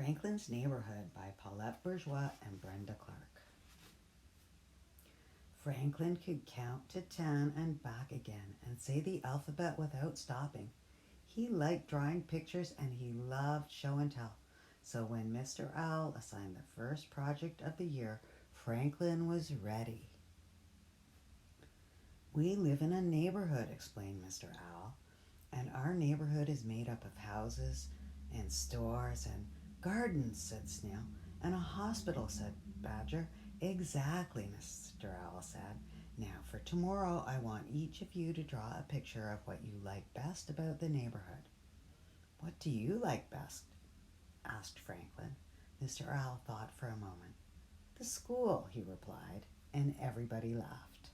Franklin's Neighbourhood by Paulette Bourgeois and Brenda Clark. Franklin could count to 10 and back again and say the alphabet without stopping. He liked drawing pictures and he loved show and tell. So when Mr. Owl assigned the first project of the year, Franklin was ready. "We live in a neighborhood," explained Mr. Owl, "and our neighborhood is made up of houses and stores and gardens," said Snail. "And a hospital," said Badger. "Exactly," Mr. Owl said. "Now for tomorrow I want each of you to draw a picture of what you like best about the neighborhood." "What do you like best?" asked Franklin. Mr. Owl thought for a moment. "The school," he replied, and everybody laughed.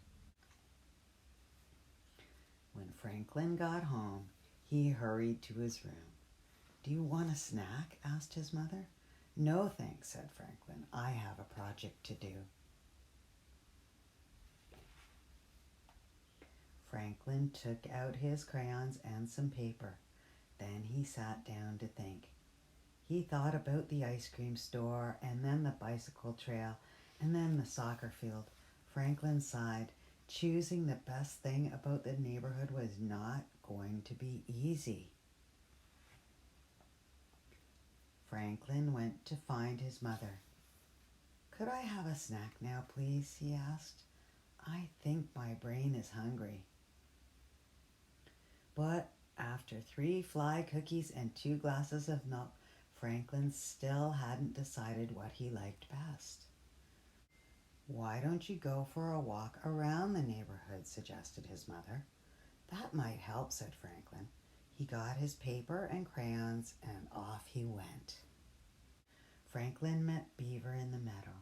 When Franklin got home, he hurried to his room. "Do you want a snack?" asked his mother. "No, thanks," said Franklin. "I have a project to do." Franklin took out his crayons and some paper. Then he sat down to think. He thought about the ice cream store, and then the bicycle trail, and then the soccer field. Franklin sighed. Choosing the best thing about the neighborhood was not going to be easy. Franklin went to find his mother. "Could I have a snack now, please?" he asked. "I think my brain is hungry." But after 3 fly cookies and 2 glasses of milk, Franklin still hadn't decided what he liked best. "Why don't you go for a walk around the neighborhood?" suggested his mother. "That might help," said Franklin. He got his paper and crayons and off he went. Franklin met Beaver in the meadow.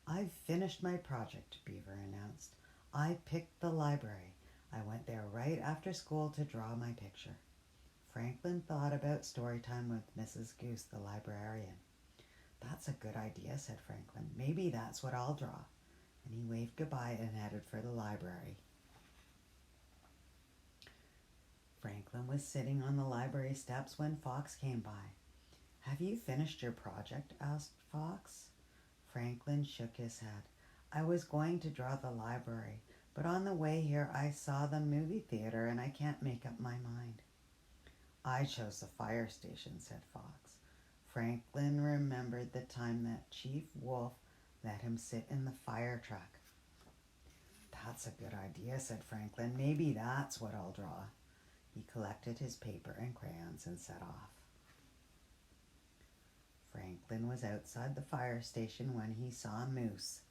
"I've finished my project," Beaver announced. "I picked the library. I went there right after school to draw my picture." Franklin thought about story time with Mrs. Goose, the librarian. "That's a good idea," said Franklin. "Maybe that's what I'll draw." And he waved goodbye and headed for the library. Franklin was sitting on the library steps when Fox came by. "Have you finished your project?" asked Fox. Franklin shook his head. "I was going to draw the library, but on the way here I saw the movie theater and I can't make up my mind." "I chose the fire station," said Fox. Franklin remembered the time that Chief Wolf let him sit in the fire truck. "That's a good idea," said Franklin. "Maybe that's what I'll draw." He collected his paper and crayons and set off. Franklin was outside the fire station when he saw Moose.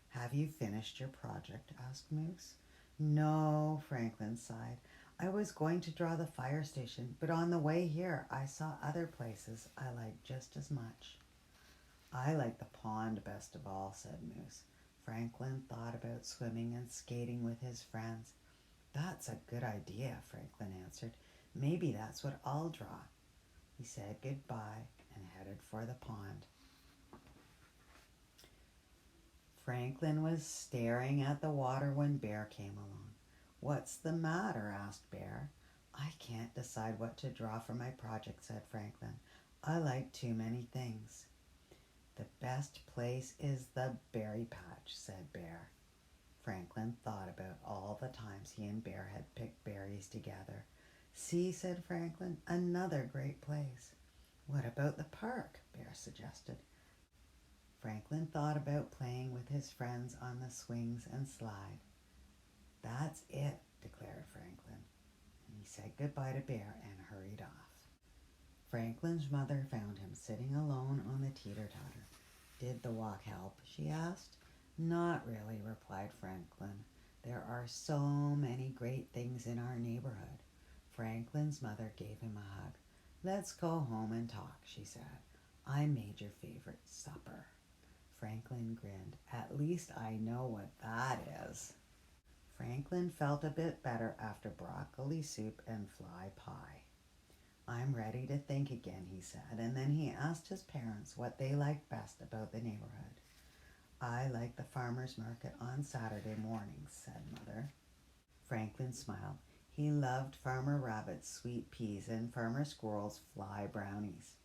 "Have you finished your project?" asked Moose. "No," Franklin sighed. "I was going to draw the fire station, but on the way here I saw other places I like just as much." "I like the pond best of all," said Moose. Franklin thought about swimming and skating with his friends. "That's a good idea," Franklin answered. "Maybe that's what I'll draw." He said goodbye and headed for the pond. Franklin was staring at the water when Bear came along. "What's the matter?" asked Bear. "I can't decide what to draw for my project," said Franklin. "I like too many things." "The best place is the berry patch," said Bear. Franklin thought about all the times he and Bear had picked berries together. "See," said Franklin, "another great place." "What about the park?" Bear suggested. Franklin thought about playing with his friends on the swings and slide. "That's it," declared Franklin, and he said goodbye to Bear and hurried off. Franklin's mother found him sitting alone on the teeter-totter. "Did the walk help?" she asked. "Not really," replied Franklin. "There are so many great things in our neighborhood." Franklin's mother gave him a hug. "Let's go home and talk," she said. "I made your favorite supper." Franklin grinned. "At least I know what that is." Franklin felt a bit better after broccoli soup and fly pie. "I'm ready to think again," he said, and then he asked his parents what they liked best about the neighborhood. "I like the farmer's market on Saturday mornings," said Mother. Franklin smiled. He loved Farmer Rabbit's sweet peas and Farmer Squirrel's fly brownies.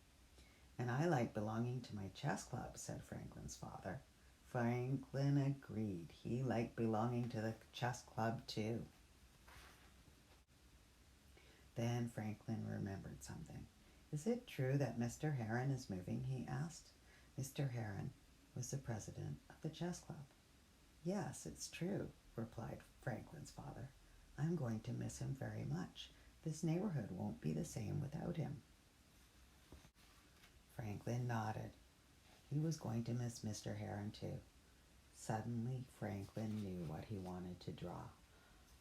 "And I like belonging to my chess club, said Franklin's father. Franklin agreed. He liked belonging to the chess club too. Then Franklin remembered something. Is it true that Mr. Heron is moving? He asked. Mr. Heron was the president of the chess club. Yes, it's true, replied Franklin's father. I'm going to miss him very much. This neighborhood won't be the same without him. Franklin nodded. He was going to miss Mr. Heron too. Suddenly, Franklin knew what he wanted to draw.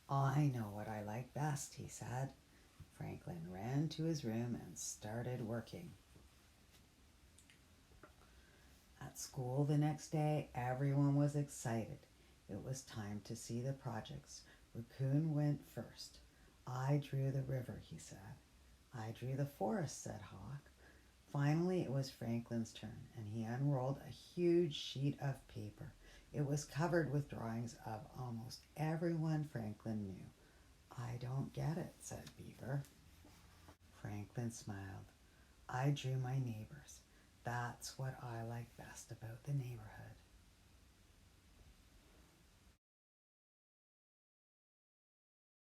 I know what I like best, he said. Franklin ran to his room and started working. At school the next day, everyone was excited. It was time to see the projects. Raccoon went first. I drew the river, he said. I drew the forest, said Hawk. Finally, it was Franklin's turn, and he unrolled a huge sheet of paper. It was covered with drawings of almost everyone Franklin knew. I don't get it, said Beaver. Franklin smiled. I drew my neighbors. That's what I like best about